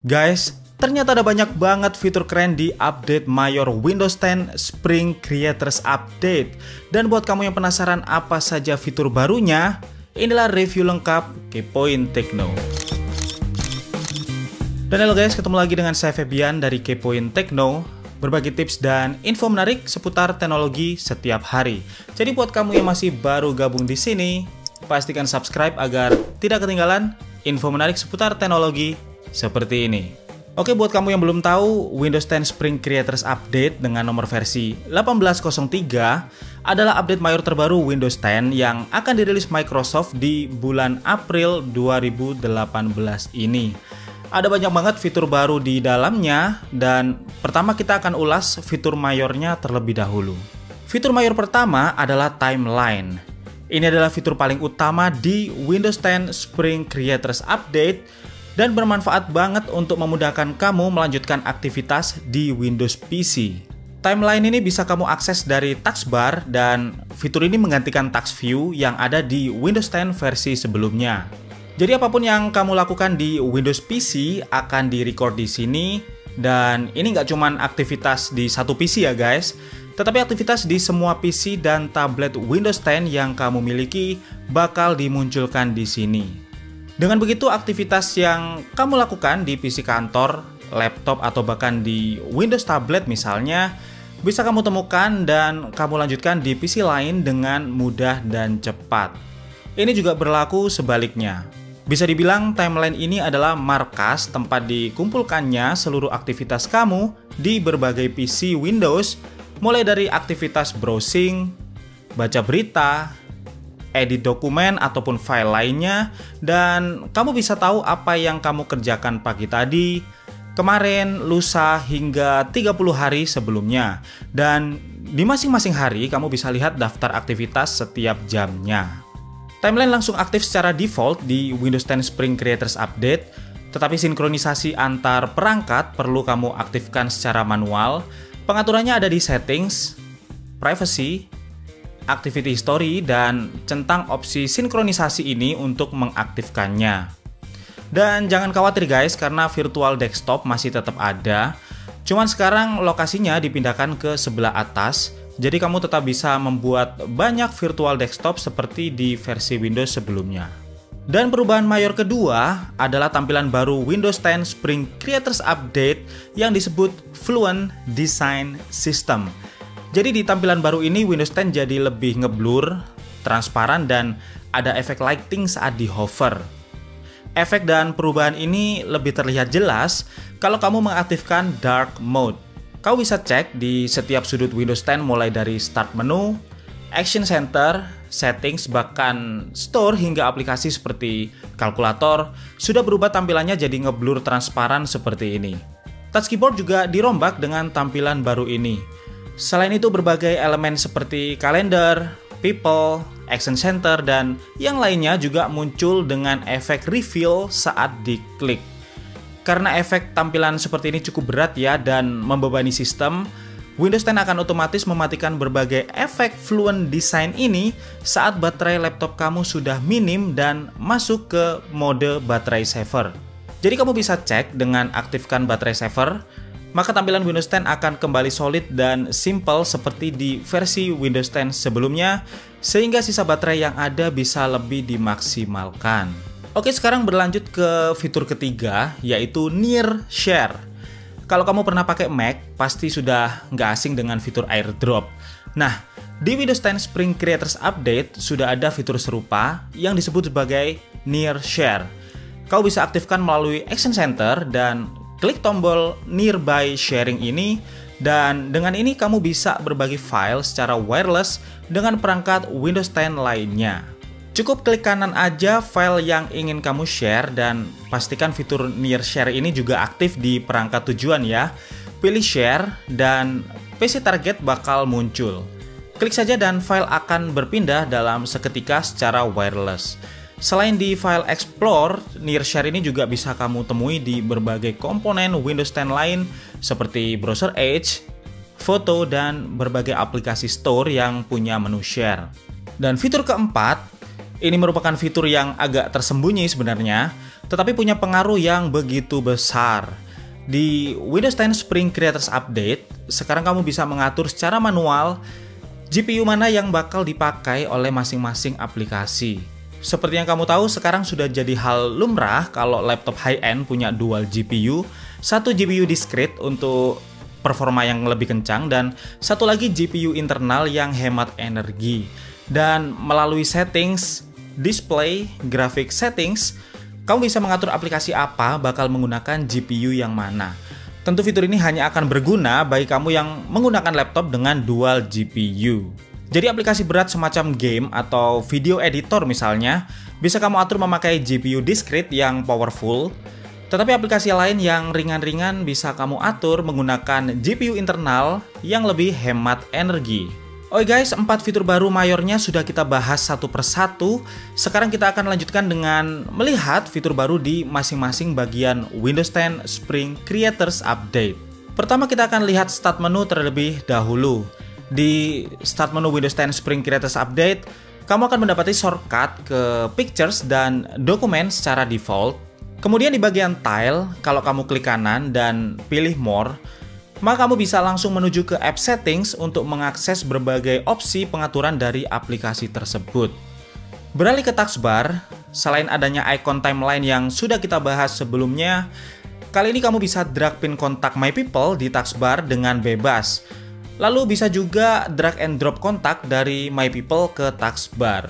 Guys, ternyata ada banyak banget fitur keren di update mayor Windows 10 Spring Creators Update. Dan buat kamu yang penasaran apa saja fitur barunya, inilah review lengkap Kepoin Tekno. Dan halo guys, ketemu lagi dengan saya Febian dari Kepoin Tekno. Berbagi tips dan info menarik seputar teknologi setiap hari. Jadi buat kamu yang masih baru gabung di sini, pastikan subscribe agar tidak ketinggalan info menarik seputar teknologi seperti ini. Oke, buat kamu yang belum tahu, Windows 10 Spring Creators Update dengan nomor versi 18.03 adalah update mayor terbaru Windows 10 yang akan dirilis Microsoft di bulan April 2018 ini. Ada banyak banget fitur baru di dalamnya, dan pertama kita akan ulas fitur mayornya terlebih dahulu. Fitur mayor pertama adalah Timeline. Ini adalah fitur paling utama di Windows 10 Spring Creators Update dan bermanfaat banget untuk memudahkan kamu melanjutkan aktivitas di Windows PC. Timeline ini bisa kamu akses dari taskbar, dan fitur ini menggantikan task view yang ada di Windows 10 versi sebelumnya. Jadi apapun yang kamu lakukan di Windows PC akan direcord di sini, dan ini nggak cuma aktivitas di satu PC ya guys, tetapi aktivitas di semua PC dan tablet Windows 10 yang kamu miliki bakal dimunculkan di sini. Dengan begitu, aktivitas yang kamu lakukan di PC kantor, laptop, atau bahkan di Windows tablet misalnya, bisa kamu temukan dan kamu lanjutkan di PC lain dengan mudah dan cepat. Ini juga berlaku sebaliknya. Bisa dibilang timeline ini adalah markas tempat dikumpulkannya seluruh aktivitas kamu di berbagai PC Windows, mulai dari aktivitas browsing, baca berita, edit dokumen ataupun file lainnya, dan kamu bisa tahu apa yang kamu kerjakan pagi tadi, kemarin, lusa, hingga 30 hari sebelumnya. Dan di masing-masing hari kamu bisa lihat daftar aktivitas setiap jamnya. Timeline langsung aktif secara default di Windows 10 Spring Creators Update, tetapi sinkronisasi antar perangkat perlu kamu aktifkan secara manual. Pengaturannya ada di Settings, Privacy, Activity History, dan centang opsi sinkronisasi ini untuk mengaktifkannya. Dan jangan khawatir guys, karena virtual desktop masih tetap ada, cuman sekarang lokasinya dipindahkan ke sebelah atas, jadi kamu tetap bisa membuat banyak virtual desktop seperti di versi Windows sebelumnya. Dan perubahan mayor kedua adalah tampilan baru Windows 10 Spring Creators Update yang disebut Fluent Design System. Jadi di tampilan baru ini Windows 10 jadi lebih ngeblur, transparan, dan ada efek lighting saat di hover. Efek dan perubahan ini lebih terlihat jelas kalau kamu mengaktifkan Dark Mode. Kamu bisa cek di setiap sudut Windows 10 mulai dari Start Menu, Action Center, Settings, bahkan Store hingga aplikasi seperti kalkulator sudah berubah tampilannya jadi ngeblur transparan seperti ini. Touch keyboard juga dirombak dengan tampilan baru ini. Selain itu, berbagai elemen seperti kalender, people, action center, dan yang lainnya juga muncul dengan efek reveal saat diklik. Karena efek tampilan seperti ini cukup berat ya dan membebani sistem, Windows 10 akan otomatis mematikan berbagai efek Fluent Design ini saat baterai laptop kamu sudah minim dan masuk ke mode baterai saver. Jadi kamu bisa cek dengan aktifkan baterai saver, maka tampilan Windows 10 akan kembali solid dan simple seperti di versi Windows 10 sebelumnya, sehingga sisa baterai yang ada bisa lebih dimaksimalkan. Oke, sekarang berlanjut ke fitur ketiga, yaitu Near Share. Kalau kamu pernah pakai Mac, pasti sudah nggak asing dengan fitur AirDrop. Nah, di Windows 10 Spring Creators Update sudah ada fitur serupa yang disebut sebagai Near Share. Kau bisa aktifkan melalui Action Center dan klik tombol Nearby Sharing ini, dan dengan ini kamu bisa berbagi file secara wireless dengan perangkat Windows 10 lainnya. Cukup klik kanan aja file yang ingin kamu share, dan pastikan fitur Near Share ini juga aktif di perangkat tujuan ya. Pilih Share dan PC target bakal muncul. Klik saja dan file akan berpindah dalam seketika secara wireless. Selain di file Explore, Near Share ini juga bisa kamu temui di berbagai komponen Windows 10 lain seperti Browser Edge, foto, dan berbagai aplikasi store yang punya menu share. Dan fitur keempat, Ini merupakan fitur yang agak tersembunyi sebenarnya, tetapi punya pengaruh yang begitu besar. Di Windows 10 Spring Creators Update, sekarang kamu bisa mengatur secara manual GPU mana yang bakal dipakai oleh masing-masing aplikasi. Seperti yang kamu tahu, sekarang sudah jadi hal lumrah kalau laptop high-end punya dual GPU, satu GPU discrete untuk performa yang lebih kencang, dan satu lagi GPU internal yang hemat energi. Dan melalui settings, display, graphic settings, kamu bisa mengatur aplikasi apa bakal menggunakan GPU yang mana. Tentu fitur ini hanya akan berguna bagi kamu yang menggunakan laptop dengan dual GPU. Jadi aplikasi berat semacam game atau video editor misalnya, bisa kamu atur memakai GPU discrete yang powerful. Tetapi aplikasi lain yang ringan-ringan bisa kamu atur menggunakan GPU internal yang lebih hemat energi. Oke guys, 4 fitur baru mayornya sudah kita bahas satu persatu. Sekarang kita akan lanjutkan dengan melihat fitur baru di masing-masing bagian Windows 10 Spring Creators Update. Pertama kita akan lihat start menu terlebih dahulu. Di start menu Windows 10 Spring Creators Update, kamu akan mendapati shortcut ke Pictures dan Dokumen secara default. Kemudian di bagian Tile, kalau kamu klik kanan dan pilih More, maka kamu bisa langsung menuju ke App Settings untuk mengakses berbagai opsi pengaturan dari aplikasi tersebut. Beralih ke taskbar, selain adanya icon timeline yang sudah kita bahas sebelumnya, kali ini kamu bisa drag pin kontak My People di taskbar dengan bebas. Lalu bisa juga drag and drop kontak dari My People ke taskbar.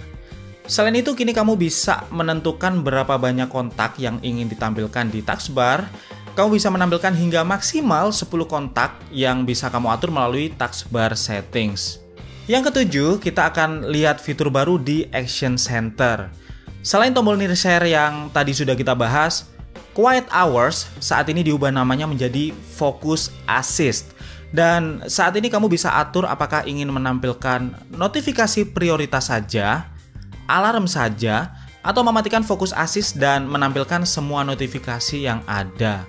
Selain itu, kini kamu bisa menentukan berapa banyak kontak yang ingin ditampilkan di taskbar. Kamu bisa menampilkan hingga maksimal 10 kontak yang bisa kamu atur melalui taskbar settings. Yang ketujuh, kita akan lihat fitur baru di Action Center. Selain tombol near share yang tadi sudah kita bahas, Quiet Hours saat ini diubah namanya menjadi Focus Assist. Dan saat ini kamu bisa atur apakah ingin menampilkan notifikasi prioritas saja, alarm saja, atau mematikan Focus Assist dan menampilkan semua notifikasi yang ada.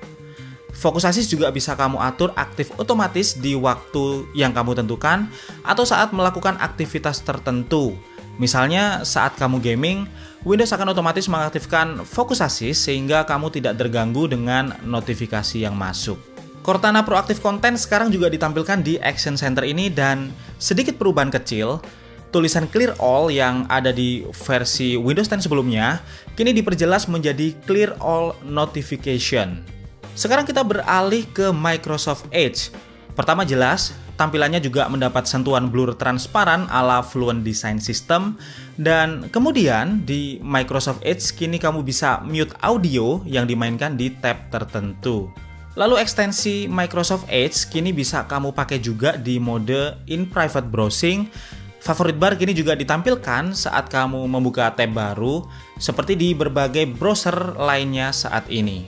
Focus Assist juga bisa kamu atur aktif otomatis di waktu yang kamu tentukan atau saat melakukan aktivitas tertentu. Misalnya saat kamu gaming, Windows akan otomatis mengaktifkan Focus Assist sehingga kamu tidak terganggu dengan notifikasi yang masuk. Cortana Proactive Content sekarang juga ditampilkan di Action Center ini, dan sedikit perubahan kecil. Tulisan Clear All yang ada di versi Windows 10 sebelumnya kini diperjelas menjadi Clear All Notification. Sekarang kita beralih ke Microsoft Edge. Pertama jelas, tampilannya juga mendapat sentuhan blur transparan ala Fluent Design System, dan kemudian di Microsoft Edge kini kamu bisa mute audio yang dimainkan di tab tertentu. Lalu ekstensi Microsoft Edge kini bisa kamu pakai juga di mode In Private Browsing. Favorit bar kini juga ditampilkan saat kamu membuka tab baru, seperti di berbagai browser lainnya saat ini.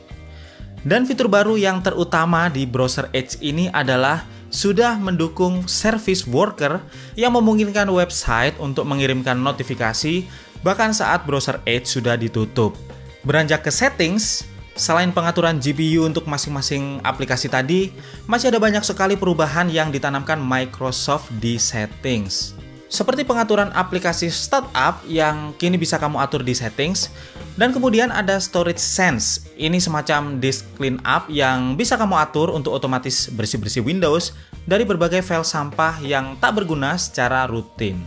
Dan fitur baru yang terutama di browser Edge ini adalah sudah mendukung Service Worker yang memungkinkan website untuk mengirimkan notifikasi bahkan saat browser Edge sudah ditutup. Beranjak ke settings, selain pengaturan GPU untuk masing-masing aplikasi tadi, masih ada banyak sekali perubahan yang ditanamkan Microsoft di settings. Seperti pengaturan aplikasi startup yang kini bisa kamu atur di settings, dan kemudian ada Storage Sense. Ini semacam disk cleanup yang bisa kamu atur untuk otomatis bersih-bersih Windows dari berbagai file sampah yang tak berguna secara rutin.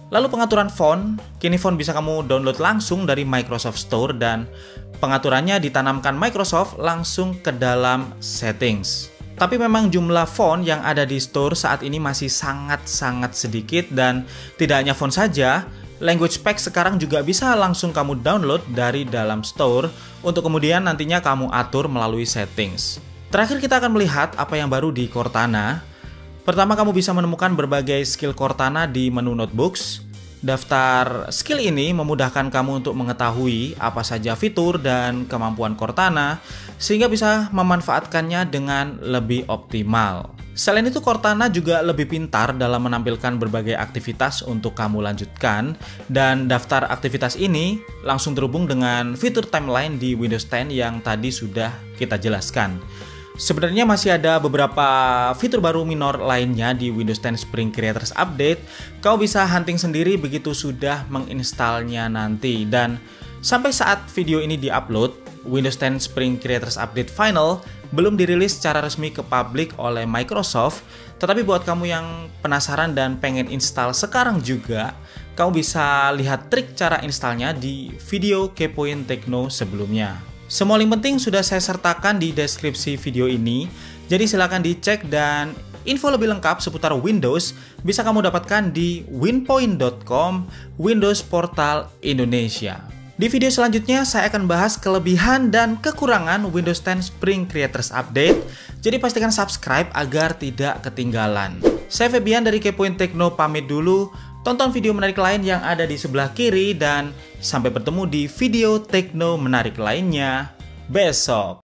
Lalu pengaturan font, kini font bisa kamu download langsung dari Microsoft Store dan pengaturannya ditanamkan Microsoft langsung ke dalam settings. Tapi memang jumlah font yang ada di store saat ini masih sangat-sangat sedikit, dan tidak hanya font saja, language pack sekarang juga bisa langsung kamu download dari dalam store untuk kemudian nantinya kamu atur melalui settings. Terakhir kita akan melihat apa yang baru di Cortana. Pertama, kamu bisa menemukan berbagai skill Cortana di menu Notebooks. Daftar skill ini memudahkan kamu untuk mengetahui apa saja fitur dan kemampuan Cortana sehingga bisa memanfaatkannya dengan lebih optimal. Selain itu, Cortana juga lebih pintar dalam menampilkan berbagai aktivitas untuk kamu lanjutkan, dan daftar aktivitas ini langsung terhubung dengan fitur timeline di Windows 10 yang tadi sudah kita jelaskan. Sebenarnya masih ada beberapa fitur baru minor lainnya di Windows 10 Spring Creators Update. Kau bisa hunting sendiri begitu sudah menginstalnya nanti. Dan sampai saat video ini diupload, Windows 10 Spring Creators Update Final belum dirilis secara resmi ke publik oleh Microsoft. Tetapi buat kamu yang penasaran dan pengen install sekarang juga, kamu bisa lihat trik cara installnya di video Kepoin Tekno sebelumnya. Semua link penting sudah saya sertakan di deskripsi video ini, jadi silakan dicek dan info lebih lengkap seputar Windows bisa kamu dapatkan di winpoint.com Windows Portal Indonesia. Di video selanjutnya saya akan bahas kelebihan dan kekurangan Windows 10 Spring Creators Update, jadi pastikan subscribe agar tidak ketinggalan. Saya Febian dari Kepoin Tekno pamit dulu. Tonton video menarik lain yang ada di sebelah kiri dan sampai bertemu di video tekno menarik lainnya besok.